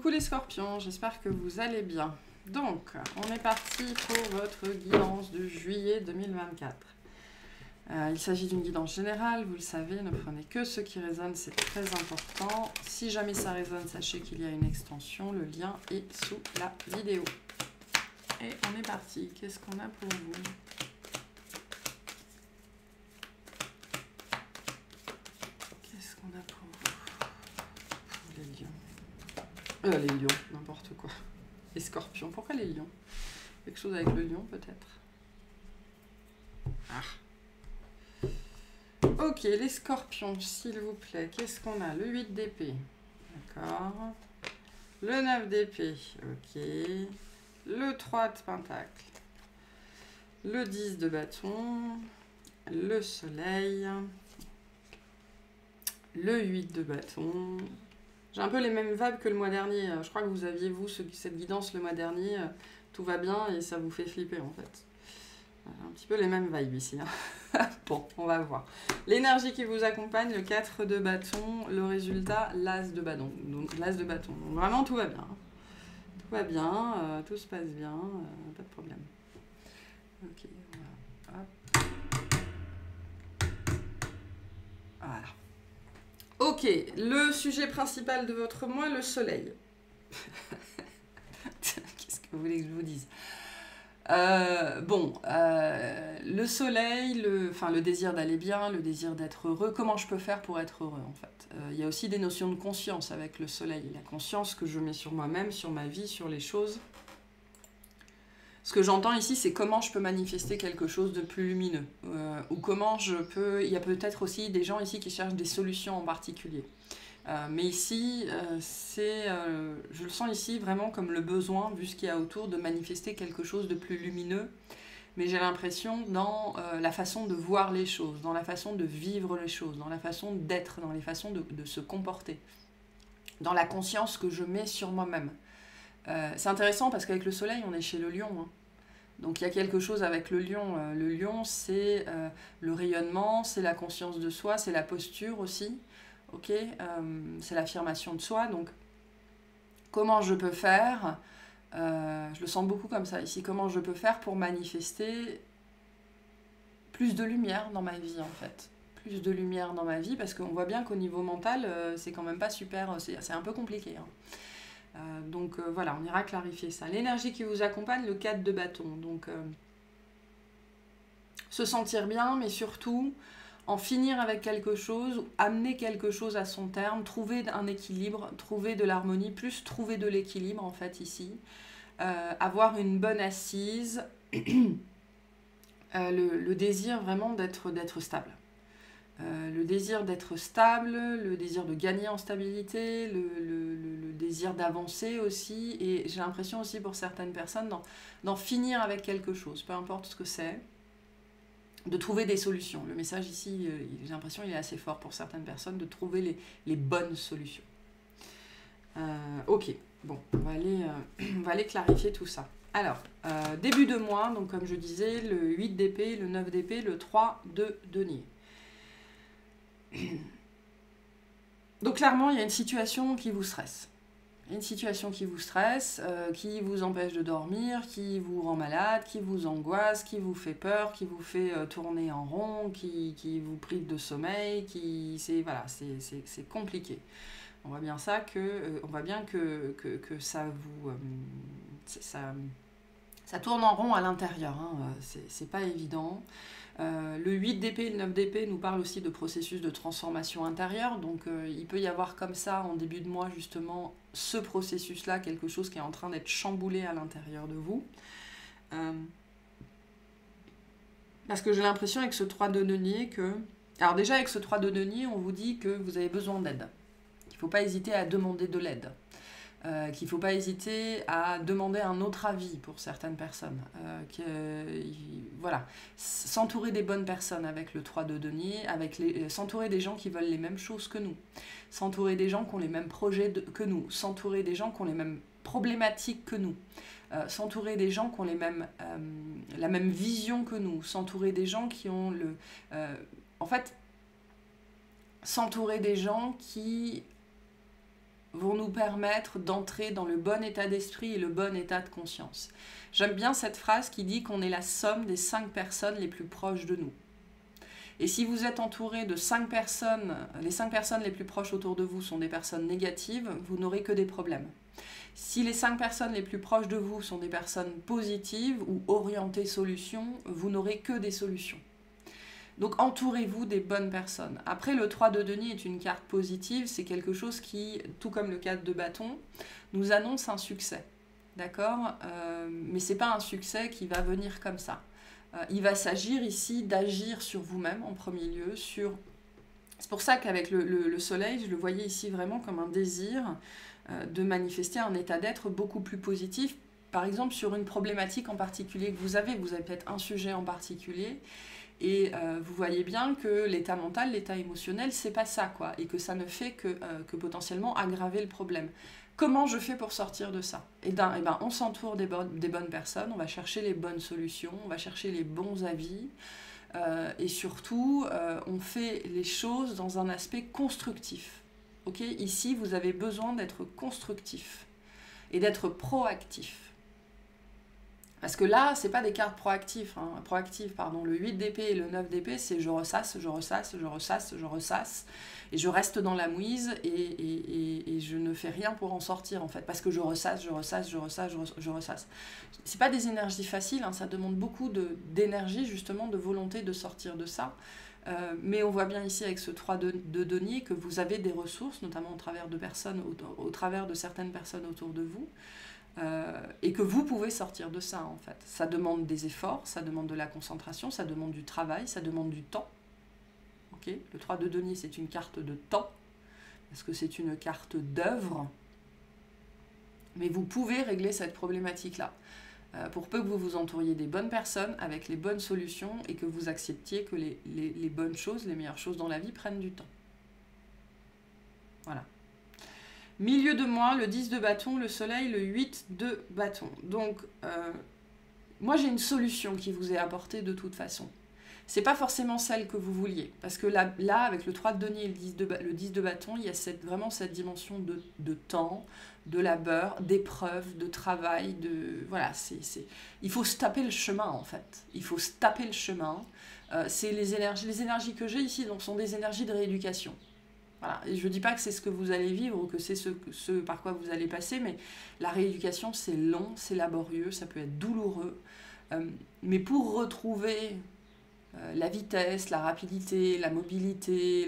coucou les scorpions, j'espère que vous allez bien. Donc, on est parti pour votre guidance de juillet 2024. Il s'agit d'une guidance générale, vous le savez, ne prenez que ce qui résonne, c'est très important. Si jamais ça résonne, sachez qu'il y a une extension, le lien est sous la vidéo. Et on est parti, qu'est-ce qu'on a pour vous ? Qu'est-ce qu'on a pour vous ? Les lions. Les lions, n'importe quoi. Les scorpions, pourquoi les lions ? Quelque chose avec le lion peut-être ? Ah. Ok, les scorpions, s'il vous plaît, qu'est-ce qu'on a ? Le 8 d'épée, d'accord. Le 9 d'épée, ok. Le 3 de pentacle. Le 10 de bâton. Le soleil. Le 8 de bâton. J'ai un peu les mêmes vibes que le mois dernier. Je crois que vous aviez, vous, cette guidance le mois dernier. Tout va bien et ça vous fait flipper, en fait. Un petit peu les mêmes vibes ici. Hein. Bon, on va voir. L'énergie qui vous accompagne, le 4 de bâton, le résultat, l'as de bâton. Donc, l'as de bâton. Donc, vraiment, tout va bien. Tout va bien, tout se passe bien, pas de problème. Ok, voilà. Voilà. Ok, le sujet principal de votre mois, le soleil. Qu'est-ce que vous voulez que je vous dise ? Le soleil, le désir d'aller bien, le désir d'être heureux, comment je peux faire pour être heureux en fait ? Il y a aussi des notions de conscience avec le soleil, la conscience que je mets sur moi-même, sur ma vie, sur les choses. Ce que j'entends ici, c'est comment je peux manifester quelque chose de plus lumineux, ou comment je peux... Il y a peut-être aussi des gens ici qui cherchent des solutions en particulier. Mais ici, je le sens ici vraiment comme le besoin, vu ce qu'il y a autour, de manifester quelque chose de plus lumineux. Mais j'ai l'impression dans la façon de voir les choses, dans la façon de vivre les choses, dans la façon d'être, dans les façons de se comporter, dans la conscience que je mets sur moi-même. C'est intéressant parce qu'avec le soleil, on est chez le lion. Hein. Donc il y a quelque chose avec le lion. Le lion, c'est le rayonnement, c'est la conscience de soi, c'est la posture aussi. Ok, c'est l'affirmation de soi. Donc, comment je peux faire je le sens beaucoup comme ça ici. Comment je peux faire pour manifester plus de lumière dans ma vie, en fait. Plus de lumière dans ma vie, parce qu'on voit bien qu'au niveau mental, c'est quand même pas super... C'est un peu compliqué. Hein. Donc, voilà, on ira clarifier ça. L'énergie qui vous accompagne, le 4 de bâton. Donc, se sentir bien, mais surtout... en finir avec quelque chose, amener quelque chose à son terme, trouver un équilibre, trouver de l'harmonie, plus trouver de l'équilibre en fait ici, avoir une bonne assise, le désir vraiment d'être stable. Le désir d'être stable, le désir de gagner en stabilité, le désir d'avancer aussi, et j'ai l'impression aussi pour certaines personnes d'en finir avec quelque chose, peu importe ce que c'est. De trouver des solutions. Le message ici, j'ai l'impression qu'il est assez fort pour certaines personnes, de trouver les bonnes solutions. Ok, bon, on va aller clarifier tout ça. Alors, début de mois, donc comme je disais, le 8 d'épée, le 9 d'épée, le 3 de denier. Donc clairement, il y a une situation qui vous stresse. Une situation qui vous stresse, qui vous empêche de dormir, qui vous rend malade, qui vous angoisse, qui vous fait peur, qui vous fait tourner en rond, qui vous prive de sommeil, c'est compliqué. On voit bien que ça vous ça tourne en rond à l'intérieur, hein, c'est pas évident. Le 8 d'épée et le 9 d'épée nous parlent aussi de processus de transformation intérieure, donc il peut y avoir comme ça en début de mois justement ce processus-là, quelque chose qui est en train d'être chamboulé à l'intérieur de vous. Parce que j'ai l'impression avec ce 3 de denier que... Alors déjà avec ce 3 de denier, on vous dit que vous avez besoin d'aide. Il ne faut pas hésiter à demander de l'aide. Qu'il ne faut pas hésiter à demander un autre avis pour certaines personnes. Voilà. S'entourer des bonnes personnes avec le 3 de denier, s'entourer des gens qui veulent les mêmes choses que nous, s'entourer des gens qui ont les mêmes projets que nous, s'entourer des gens qui ont les mêmes problématiques que nous, s'entourer des gens qui ont la même vision que nous, s'entourer des gens qui ont en fait, s'entourer des gens qui vont nous permettre d'entrer dans le bon état d'esprit et le bon état de conscience. J'aime bien cette phrase qui dit qu'on est la somme des 5 personnes les plus proches de nous. Et si vous êtes entouré de 5 personnes, les 5 personnes les plus proches autour de vous sont des personnes négatives, vous n'aurez que des problèmes. Si les 5 personnes les plus proches de vous sont des personnes positives ou orientées solutions, vous n'aurez que des solutions. Donc entourez-vous des bonnes personnes. Après, le 3 de denier est une carte positive, c'est quelque chose qui, tout comme le 4 de bâton, nous annonce un succès. D'accord, mais ce n'est pas un succès qui va venir comme ça. Il va s'agir ici d'agir sur vous-même en premier lieu. C'est pour ça qu'avec le soleil, je le voyais ici vraiment comme un désir de manifester un état d'être beaucoup plus positif. Par exemple, sur une problématique en particulier que vous avez peut-être un sujet en particulier, et vous voyez bien que l'état mental, l'état émotionnel, c'est pas ça, quoi, et que ça ne fait que potentiellement aggraver le problème. Comment je fais pour sortir de ça? On s'entoure des bonnes personnes, on va chercher les bonnes solutions, on va chercher les bons avis, et surtout, on fait les choses dans un aspect constructif. Okay? Ici, vous avez besoin d'être constructif et d'être proactif. Parce que là, ce n'est pas des cartes proactives. Le 8 d'épée et le 9 d'épée, c'est je ressasse, je ressasse, je ressasse, je ressasse. Et je reste dans la mouise et je ne fais rien pour en sortir, en fait. Parce que je ressasse, je ressasse, je ressasse, je ressasse. Ce n'est pas des énergies faciles, hein, ça demande beaucoup d'énergie, justement, de volonté de sortir de ça. Mais on voit bien ici avec ce 3 de denier que vous avez des ressources, notamment au travers de certaines personnes autour de vous. Et que vous pouvez sortir de ça, en fait. Ça demande des efforts, ça demande de la concentration, ça demande du travail, ça demande du temps. Okay? Le 3 de denier, c'est une carte de temps, parce que c'est une carte d'œuvre. Mais vous pouvez régler cette problématique-là. Pour peu que vous vous entouriez des bonnes personnes, avec les bonnes solutions, et que vous acceptiez que les bonnes choses, les meilleures choses dans la vie prennent du temps. Voilà. Milieu de moi, le 10 de bâton, le soleil, le 8 de bâton. Donc, moi j'ai une solution qui vous est apportée de toute façon. C'est pas forcément celle que vous vouliez. Parce que là avec le 3 de denier et le 10 de bâton, il y a vraiment cette dimension de temps, de labeur, d'épreuve, de travail, voilà, il faut se taper le chemin, en fait. Il faut se taper le chemin. C'est les énergies que j'ai ici, donc sont des énergies de rééducation. Voilà. Et je ne dis pas que c'est ce que vous allez vivre ou que c'est ce par quoi vous allez passer, mais la rééducation, c'est long, c'est laborieux, ça peut être douloureux. Mais pour retrouver la vitesse, la rapidité, la mobilité,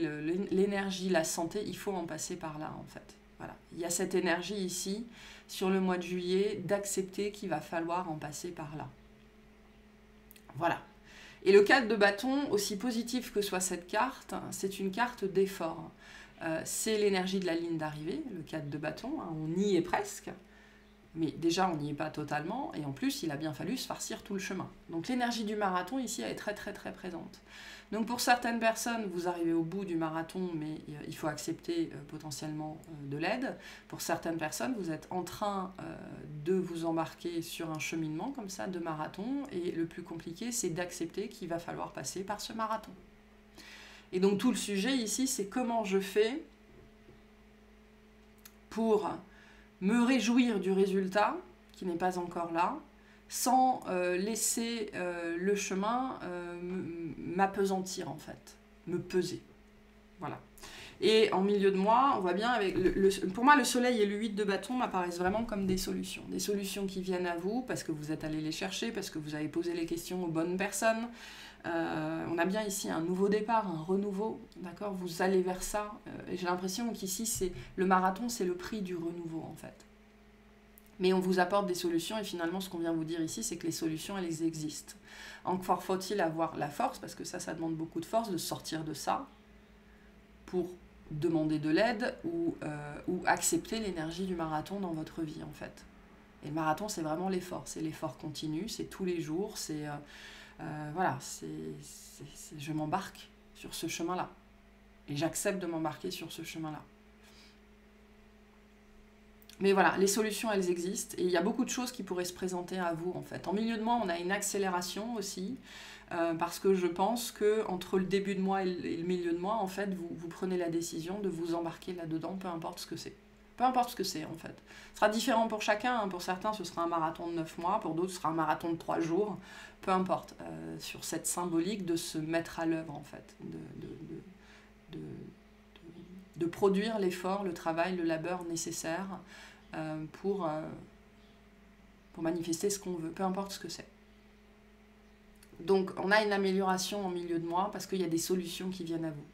l'énergie, la santé, il faut en passer par là, en fait. Voilà. Il y a cette énergie ici, sur le mois de juillet, d'accepter qu'il va falloir en passer par là. Voilà. Et le 4 de bâton, aussi positif que soit cette carte, c'est une carte d'effort. C'est l'énergie de la ligne d'arrivée, le 4 de bâton, hein, on y est presque, mais déjà on n'y est pas totalement, et en plus il a bien fallu se farcir tout le chemin. Donc l'énergie du marathon ici elle est très très très présente. Donc pour certaines personnes, vous arrivez au bout du marathon, mais il faut accepter potentiellement de l'aide. Pour certaines personnes, vous êtes en train de vous embarquer sur un cheminement comme ça de marathon, et le plus compliqué c'est d'accepter qu'il va falloir passer par ce marathon. Et donc tout le sujet ici, c'est comment je fais pour me réjouir du résultat, qui n'est pas encore là, sans laisser le chemin m'apesantir, en fait, me peser. Voilà. Et en milieu de moi, on voit bien, pour moi, le soleil et le 8 de bâton m'apparaissent vraiment comme des solutions. Des solutions qui viennent à vous, parce que vous êtes allé les chercher, parce que vous avez posé les questions aux bonnes personnes. On a bien ici un nouveau départ, un renouveau, d'accord? Vous allez vers ça. Et j'ai l'impression qu'ici, le marathon, c'est le prix du renouveau, en fait. Mais on vous apporte des solutions, et finalement, ce qu'on vient vous dire ici, c'est que les solutions, elles existent. Encore faut-il avoir la force, parce que ça demande beaucoup de force, de sortir de ça, pour demander de l'aide ou accepter l'énergie du marathon dans votre vie, en fait. Et le marathon, c'est vraiment l'effort. C'est l'effort continu, c'est tous les jours, c'est... voilà, je m'embarque sur ce chemin-là. Et j'accepte de m'embarquer sur ce chemin-là. Mais voilà, les solutions, elles existent. Et il y a beaucoup de choses qui pourraient se présenter à vous, en fait. En milieu de mois, on a une accélération aussi. Parce que je pense qu'entre le début de mois et le milieu de mois, en fait, vous prenez la décision de vous embarquer là-dedans, peu importe ce que c'est. Peu importe ce que c'est en fait. Ce sera différent pour chacun, hein. Pour certains ce sera un marathon de 9 mois, pour d'autres ce sera un marathon de 3 jours, peu importe. Sur cette symbolique de se mettre à l'œuvre en fait, de, de produire l'effort, le travail, le labeur nécessaire pour manifester ce qu'on veut, peu importe ce que c'est. Donc on a une amélioration en milieu de mois parce qu'il y a des solutions qui viennent à vous.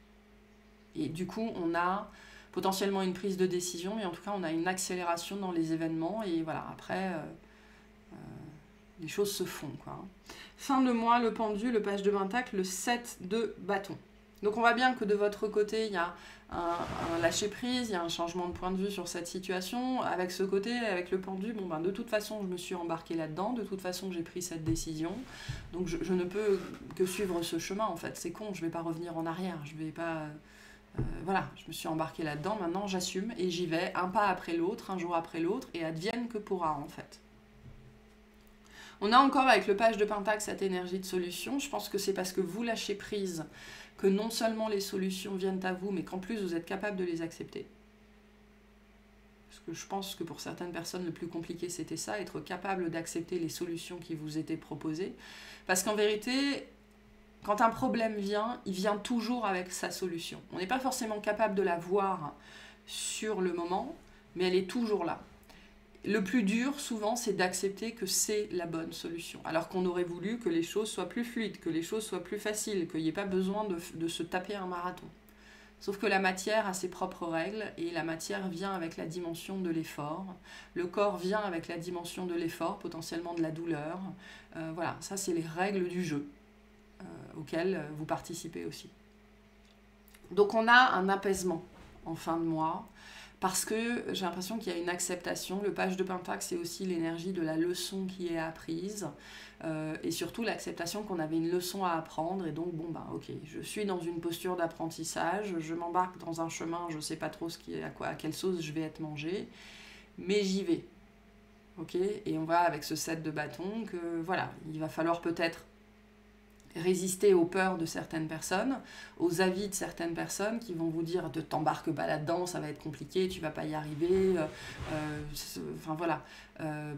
Et du coup on a potentiellement une prise de décision, mais en tout cas on a une accélération dans les événements et voilà, après les choses se font, quoi. Fin de mois, le pendu, le page de pentacle, le 7 de bâton. Donc on voit bien que de votre côté il y a un lâcher prise, il y a un changement de point de vue sur cette situation. Avec ce côté, avec le pendu, bon ben de toute façon je me suis embarquée là-dedans, de toute façon j'ai pris cette décision, donc je ne peux que suivre ce chemin en fait. C'est con, je ne vais pas revenir en arrière, je vais pas... voilà, je me suis embarquée là-dedans, maintenant j'assume et j'y vais un pas après l'autre, un jour après l'autre, et advienne que pourra en fait. On a encore avec le page de pentacle cette énergie de solution. Je pense que c'est parce que vous lâchez prise que non seulement les solutions viennent à vous, mais qu'en plus vous êtes capable de les accepter. Parce que je pense que pour certaines personnes, le plus compliqué c'était ça, être capable d'accepter les solutions qui vous étaient proposées. Parce qu'en vérité, quand un problème vient, il vient toujours avec sa solution. On n'est pas forcément capable de la voir sur le moment, mais elle est toujours là. Le plus dur, souvent, c'est d'accepter que c'est la bonne solution. Alors qu'on aurait voulu que les choses soient plus fluides, que les choses soient plus faciles, qu'il n'y ait pas besoin de se taper un marathon. Sauf que la matière a ses propres règles, et la matière vient avec la dimension de l'effort. Le corps vient avec la dimension de l'effort, potentiellement de la douleur. Voilà, ça c'est les règles du jeu, auxquelles vous participez aussi. Donc on a un apaisement en fin de mois, parce que j'ai l'impression qu'il y a une acceptation. Le page de pentacle, c'est aussi l'énergie de la leçon qui est apprise, et surtout l'acceptation qu'on avait une leçon à apprendre, et donc bon bah ok, je suis dans une posture d'apprentissage, je m'embarque dans un chemin, je ne sais pas trop à quelle sauce je vais être mangée, mais j'y vais. Ok, et on va avec ce 7 de bâton que voilà, il va falloir peut-être résister aux peurs de certaines personnes, aux avis de certaines personnes qui vont vous dire ne t'embarque pas là-dedans, ça va être compliqué, tu vas pas y arriver, enfin voilà,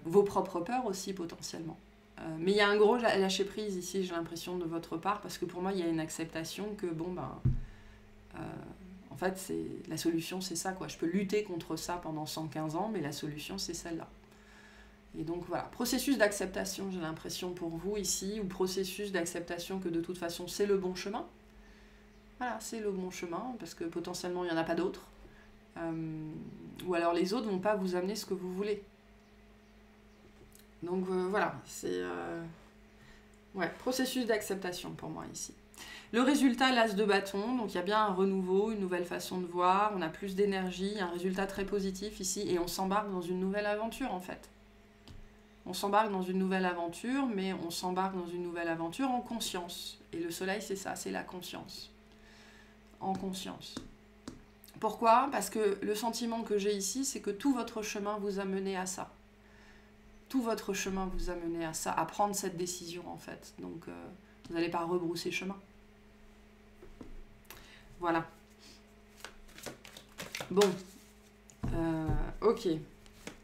vos propres peurs aussi potentiellement. Mais il y a un gros lâcher prise ici, j'ai l'impression de votre part, parce que pour moi il y a une acceptation que bon ben, en fait la solution c'est ça quoi, je peux lutter contre ça pendant 115 ans, mais la solution c'est celle-là. Et donc voilà, processus d'acceptation, j'ai l'impression pour vous ici, ou processus d'acceptation que de toute façon c'est le bon chemin. Voilà, c'est le bon chemin, parce que potentiellement il n'y en a pas d'autres. Ou alors les autres ne vont pas vous amener ce que vous voulez. Donc voilà, c'est... ouais, processus d'acceptation pour moi ici. Le résultat, l'as de bâton, donc il y a bien un renouveau, une nouvelle façon de voir, on a plus d'énergie, un résultat très positif ici, et on s'embarque dans une nouvelle aventure en fait. On s'embarque dans une nouvelle aventure, mais on s'embarque dans une nouvelle aventure en conscience. Et le soleil, c'est ça, c'est la conscience. En conscience. Pourquoi ? Parce que le sentiment que j'ai ici, c'est que tout votre chemin vous a mené à ça. Tout votre chemin vous a mené à ça, à prendre cette décision en fait. Donc, vous n'allez pas rebrousser chemin. Voilà. Bon. Ok.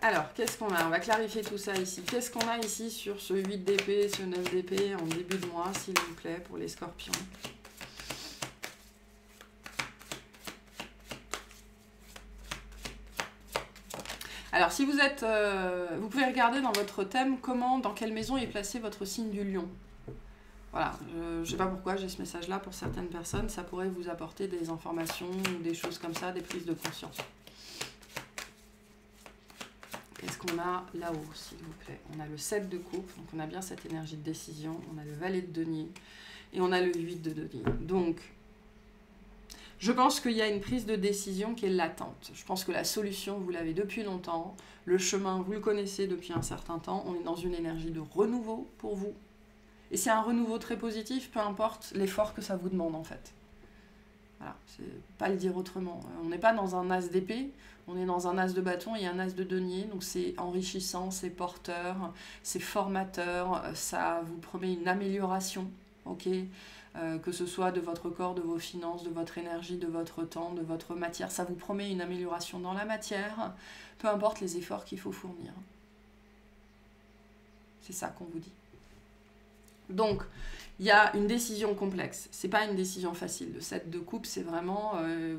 Alors, qu'est-ce qu'on a ? On va clarifier tout ça ici. Qu'est-ce qu'on a ici sur ce 8 d'épée, ce 9 d'épée en début de mois, s'il vous plaît, pour les scorpions ? Alors, si vous êtes... vous pouvez regarder dans votre thème dans quelle maison est placé votre signe du lion. Voilà, je ne sais pas pourquoi j'ai ce message-là pour certaines personnes. Ça pourrait vous apporter des informations ou des choses comme ça, des prises de conscience. Qu'est-ce qu'on a là-haut, s'il vous plaît ? On a le 7 de coupe, donc on a bien cette énergie de décision. On a le valet de denier et on a le 8 de denier. Donc, je pense qu'il y a une prise de décision qui est latente. Je pense que la solution, vous l'avez depuis longtemps. Le chemin, vous le connaissez depuis un certain temps. On est dans une énergie de renouveau pour vous. Et c'est un renouveau très positif, peu importe l'effort que ça vous demande en fait. Voilà, c'est pas le dire autrement. On n'est pas dans un as d'épée, on est dans un as de bâton et un as de denier. Donc c'est enrichissant, c'est porteur, c'est formateur, ça vous promet une amélioration. Ok, que ce soit de votre corps, de vos finances, de votre énergie, de votre temps, de votre matière. Ça vous promet une amélioration dans la matière, peu importe les efforts qu'il faut fournir. C'est ça qu'on vous dit. Donc, il y a une décision complexe. C'est pas une décision facile. Le 7 de coupe, c'est vraiment...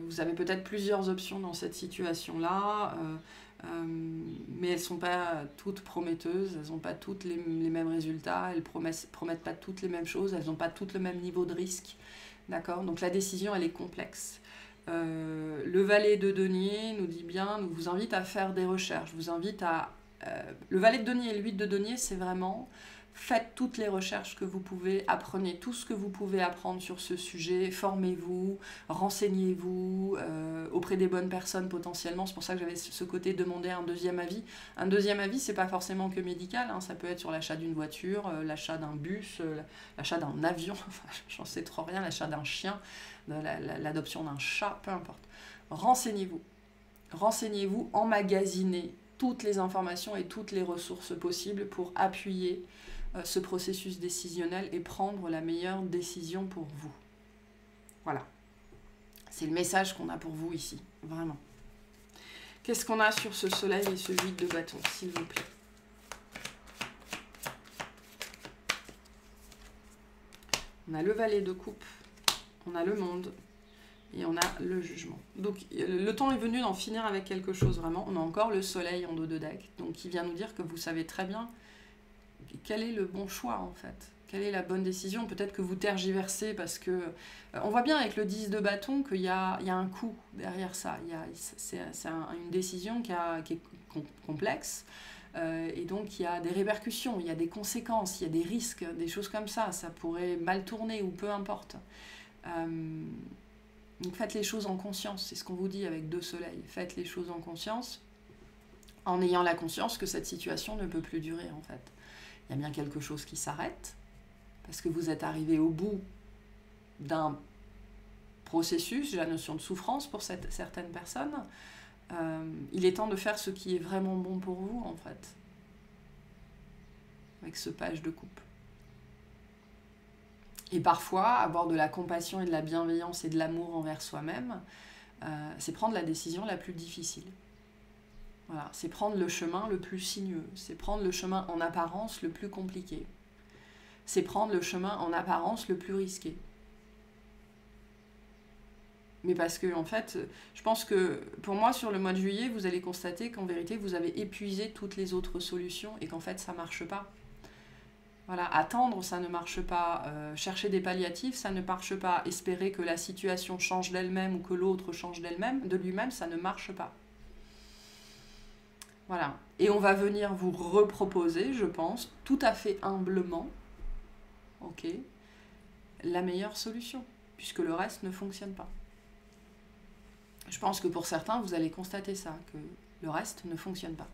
vous avez peut-être plusieurs options dans cette situation-là, mais elles ne sont pas toutes prometteuses, elles n'ont pas toutes les mêmes résultats, elles promettent pas toutes les mêmes choses, elles n'ont pas toutes le même niveau de risque. D'accord ? Donc la décision, elle est complexe. Le valet de denier nous dit bien, nous vous invite à faire des recherches, vous invite à... le valet de denier et le 8 de denier, c'est vraiment... Faites toutes les recherches que vous pouvez, apprenez tout ce que vous pouvez apprendre sur ce sujet, formez-vous, renseignez-vous auprès des bonnes personnes potentiellement. C'est pour ça que j'avais ce côté demander un deuxième avis. Un deuxième avis, c'est pas forcément que médical, hein, ça peut être sur l'achat d'une voiture, l'achat d'un bus, l'achat d'un avion, enfin, j'en sais trop rien, l'achat d'un chien, l'adoption d'un chat, peu importe. Renseignez-vous. Renseignez-vous, emmagasinez toutes les informations et toutes les ressources possibles pour appuyer ce processus décisionnel et prendre la meilleure décision pour vous. Voilà. C'est le message qu'on a pour vous ici, vraiment. Qu'est-ce qu'on a sur ce soleil et ce 8 de bâton, s'il vous plaît? On a le valet de coupe, on a le monde et on a le jugement. Donc le temps est venu d'en finir avec quelque chose, vraiment. On a encore le soleil en dos de deck, donc qui vient nous dire que vous savez très bien quel est le bon choix en fait. Quelle est la bonne décision? Peut-être que vous tergiversez parce que... on voit bien avec le 10 de bâton qu'il y a un coup derrière ça. C'est une décision qui est complexe et donc il y a des répercussions, il y a des conséquences, il y a des risques, des choses comme ça. Ça pourrait mal tourner ou peu importe. Donc faites les choses en conscience, c'est ce qu'on vous dit avec 2 soleils. Faites les choses en conscience en ayant la conscience que cette situation ne peut plus durer en fait. Il y a bien quelque chose qui s'arrête, parce que vous êtes arrivé au bout d'un processus, j'ai la notion de souffrance pour certaines personnes. Il est temps de faire ce qui est vraiment bon pour vous, en fait, avec ce page de coupe. Et parfois, avoir de la compassion et de la bienveillance et de l'amour envers soi-même, c'est prendre la décision la plus difficile. Voilà, c'est prendre le chemin le plus sinueux, c'est prendre le chemin en apparence le plus compliqué, c'est prendre le chemin en apparence le plus risqué. Mais parce que, en fait, je pense que, pour moi, sur le mois de juillet, vous allez constater qu'en vérité, vous avez épuisé toutes les autres solutions et qu'en fait, ça ne marche pas. Voilà, attendre, ça ne marche pas. Chercher des palliatifs, ça ne marche pas. Espérer que la situation change d'elle-même ou que l'autre change de lui-même, ça ne marche pas. Voilà. Et on va venir vous reproposer, je pense, tout à fait humblement, ok, la meilleure solution, puisque le reste ne fonctionne pas. Je pense que pour certains, vous allez constater ça, que le reste ne fonctionne pas.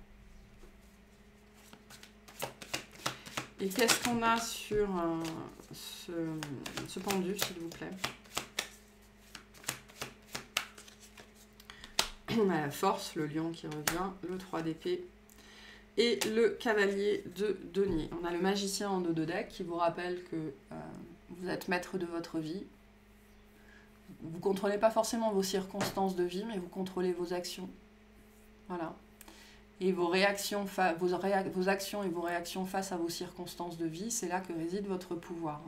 Et qu'est-ce qu'on a sur ce pendu, s'il vous plaît? On a la force, le lion qui revient, le 3 d'épée et le cavalier de denier. On a le magicien en dos de deck qui vous rappelle que vous êtes maître de votre vie. Vous ne contrôlez pas forcément vos circonstances de vie, mais vous contrôlez vos actions. Voilà. Et vos actions et vos réactions face à vos circonstances de vie, c'est là que réside votre pouvoir,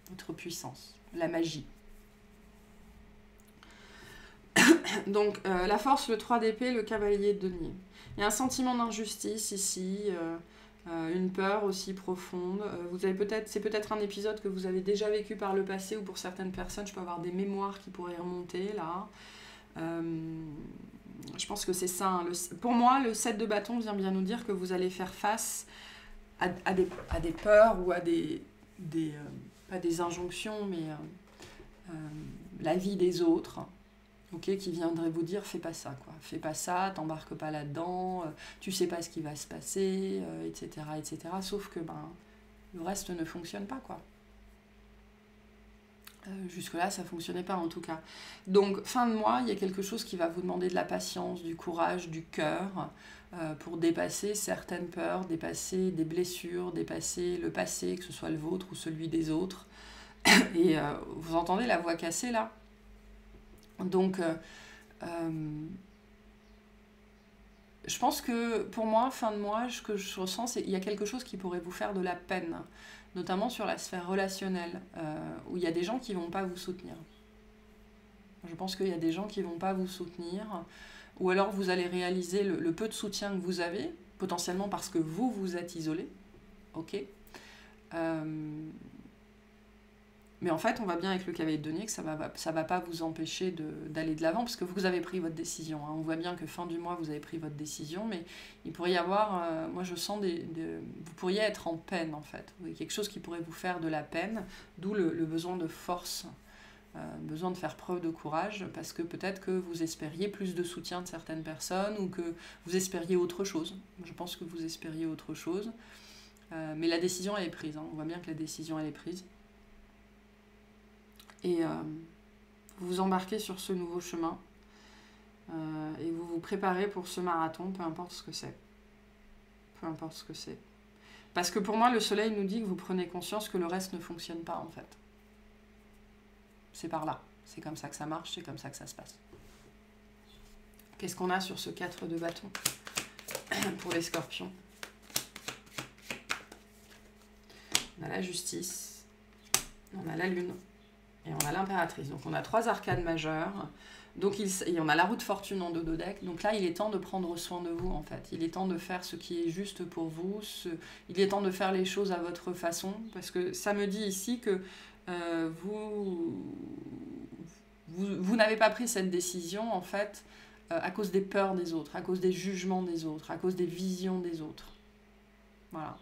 votre puissance, la magie. Donc, la force, le 3 d'épée, le cavalier de denier. Il y a un sentiment d'injustice ici, une peur aussi profonde. C'est peut-être un épisode que vous avez déjà vécu par le passé, ou pour certaines personnes, je peux avoir des mémoires qui pourraient remonter, là. Je pense que c'est ça. Hein. Pour moi, le 7 de bâton vient bien nous dire que vous allez faire face à des peurs ou à pas des injonctions, mais la vie des autres. Okay, qui viendrait vous dire fais pas ça, quoi. Fais pas ça, t'embarques pas là-dedans, tu sais pas ce qui va se passer, etc., etc. Sauf que le reste ne fonctionne pas, quoi. Jusque-là, ça fonctionnait pas en tout cas. Donc, fin de mois, il y a quelque chose qui va vous demander de la patience, du courage, du cœur, pour dépasser certaines peurs, dépasser des blessures, dépasser le passé, que ce soit le vôtre ou celui des autres. Et vous entendez la voix cassée là? Donc, je pense que pour moi, fin de mois, ce que je ressens, c'est qu'il y a quelque chose qui pourrait vous faire de la peine, notamment sur la sphère relationnelle, où il y a des gens qui ne vont pas vous soutenir. Je pense qu'il y a des gens qui ne vont pas vous soutenir, ou alors vous allez réaliser le peu de soutien que vous avez, potentiellement parce que vous vous êtes isolé, ok. Mais en fait, on voit bien avec le cavalier de denier que ça va pas vous empêcher d'aller de l'avant, parce que vous avez pris votre décision. Hein. On voit bien que fin du mois, vous avez pris votre décision, mais il pourrait y avoir, moi je sens, vous pourriez être en peine en fait. Vous avez quelque chose qui pourrait vous faire de la peine, d'où le besoin de force, besoin de faire preuve de courage, parce que peut-être que vous espériez plus de soutien de certaines personnes, ou que vous espériez autre chose. Je pense que vous espériez autre chose, mais la décision elle est prise. Hein. On voit bien que la décision elle est prise. Et vous vous embarquez sur ce nouveau chemin et vous vous préparez pour ce marathon, peu importe ce que c'est. Peu importe ce que c'est. Parce que pour moi, le soleil nous dit que vous prenez conscience que le reste ne fonctionne pas, en fait. C'est par là. C'est comme ça que ça marche, c'est comme ça que ça se passe. Qu'est-ce qu'on a sur ce 4 de bâton pour les scorpions? On a la justice, on a la lune. Et on a l'impératrice. Donc on a 3 arcades majeures. Donc et on a la roue de fortune en dos de deck. Donc là, il est temps de prendre soin de vous, en fait. Il est temps de faire ce qui est juste pour vous. Il est temps de faire les choses à votre façon. Parce que ça me dit ici que vous n'avez pas pris cette décision, en fait, à cause des peurs des autres, à cause des jugements des autres, à cause des visions des autres. Voilà.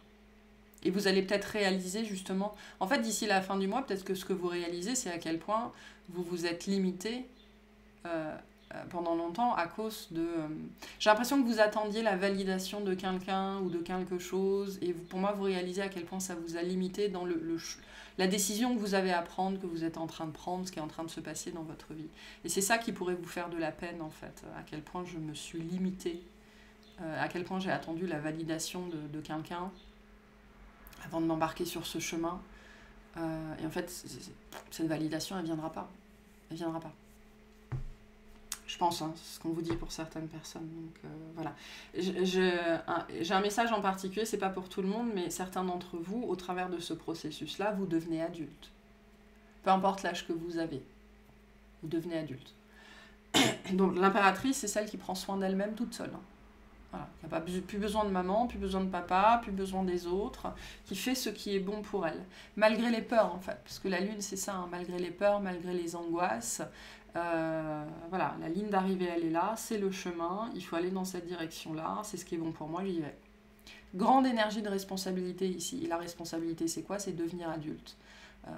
Et vous allez peut-être réaliser justement... En fait, d'ici la fin du mois, peut-être que ce que vous réalisez, c'est à quel point vous vous êtes limité pendant longtemps à cause de... J'ai l'impression que vous attendiez la validation de quelqu'un ou de quelque chose. Et pour moi, vous réalisez à quel point ça vous a limité dans la décision que vous avez à prendre, que vous êtes en train de prendre, ce qui est en train de se passer dans votre vie. Et c'est ça qui pourrait vous faire de la peine, en fait. À quel point je me suis limitée. À quel point j'ai attendu la validation de quelqu'un avant de m'embarquer sur ce chemin. Et en fait, cette validation, elle viendra pas. Elle viendra pas. Je pense, hein, c'est ce qu'on vous dit pour certaines personnes. Donc voilà. J'ai un message en particulier, c'est pas pour tout le monde, mais certains d'entre vous, au travers de ce processus-là, vous devenez adulte. Peu importe l'âge que vous avez, vous devenez adulte. Donc l'impératrice, c'est celle qui prend soin d'elle-même toute seule. Hein. Voilà. Il n'y a plus besoin de maman, plus besoin de papa, plus besoin des autres, qui fait ce qui est bon pour elle. Malgré les peurs, en fait, parce que la lune, c'est ça, hein, malgré les peurs, malgré les angoisses. Voilà, la ligne d'arrivée, elle est là, c'est le chemin, il faut aller dans cette direction-là, c'est ce qui est bon pour moi, j'y vais. Grande énergie de responsabilité ici. Et la responsabilité, c'est quoi? C'est devenir adulte.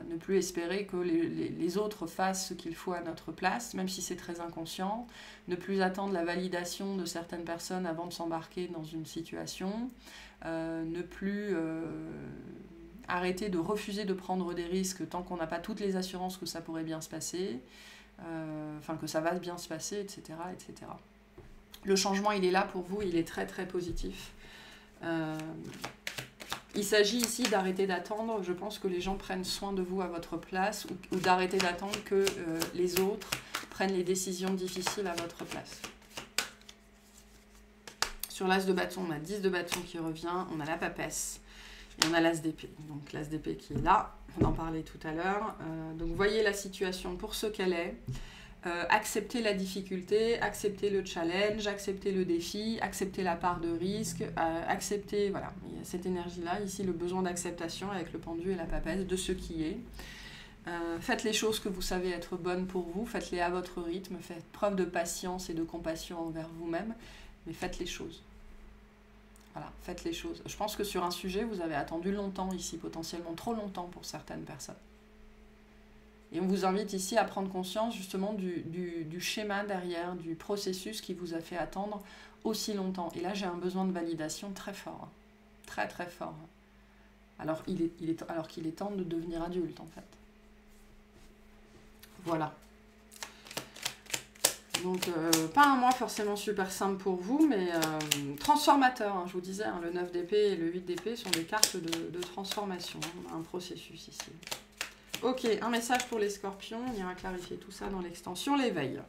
Ne plus espérer que les autres fassent ce qu'il faut à notre place, même si c'est très inconscient. Ne plus attendre la validation de certaines personnes avant de s'embarquer dans une situation. Ne plus arrêter de refuser de prendre des risques tant qu'on n'a pas toutes les assurances que ça pourrait bien se passer, que ça va bien se passer, etc., etc. Le changement, il est là pour vous, il est très très positif. Il s'agit ici d'arrêter d'attendre, je pense que les gens prennent soin de vous à votre place, ou d'arrêter d'attendre que les autres prennent les décisions difficiles à votre place. Sur l'as de bâton, on a 10 de bâton qui revient, on a la papesse, et on a l'as d'épée. Donc l'as d'épée qui est là, on en parlait tout à l'heure. Donc voyez la situation pour ce qu'elle est. Accepter la difficulté, accepter le challenge, accepter le défi, accepter la part de risque, accepter, voilà, il y a cette énergie-là, ici le besoin d'acceptation avec le pendu et la papesse de ce qui est. Faites les choses que vous savez être bonnes pour vous, faites-les à votre rythme, faites preuve de patience et de compassion envers vous-même, mais faites les choses. Voilà, faites les choses. Je pense que sur un sujet, vous avez attendu longtemps ici, potentiellement trop longtemps pour certaines personnes. Et on vous invite ici à prendre conscience justement du schéma derrière, du processus qui vous a fait attendre aussi longtemps. Et là, j'ai un besoin de validation très fort. Très, très fort. Alors qu'il est temps de devenir adulte, en fait. Voilà. Donc, pas un mois forcément super simple pour vous, mais transformateur. Hein, je vous disais, hein, le 9 d'épée et le 8 d'épée sont des cartes de transformation. On a un processus ici. Ok, un message pour les scorpions. On ira clarifier tout ça dans l'extension. L'éveil.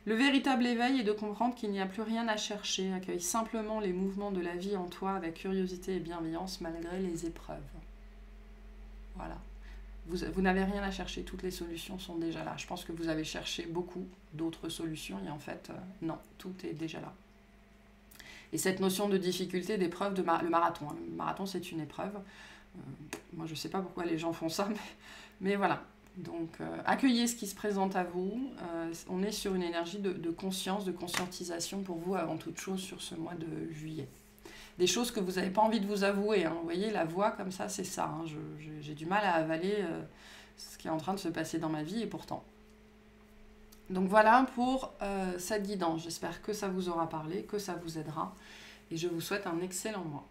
Le véritable éveil est de comprendre qu'il n'y a plus rien à chercher. Accueille simplement les mouvements de la vie en toi avec curiosité et bienveillance malgré les épreuves. Voilà. Vous n'avez rien à chercher. Toutes les solutions sont déjà là. Je pense que vous avez cherché beaucoup d'autres solutions et en fait, non, tout est déjà là. Et cette notion de difficulté, d'épreuve, le marathon. Hein. Le marathon, c'est une épreuve. Moi, je ne sais pas pourquoi les gens font ça, mais voilà. Donc, accueillez ce qui se présente à vous. On est sur une énergie de conscience, de conscientisation pour vous avant toute chose sur ce mois de juillet. Des choses que vous n'avez pas envie de vous avouer. Hein. Vous voyez, la voix comme ça, c'est ça. Hein. J'ai du mal à avaler ce qui est en train de se passer dans ma vie et pourtant. Donc voilà pour cette guidance. J'espère que ça vous aura parlé, que ça vous aidera. Et je vous souhaite un excellent mois.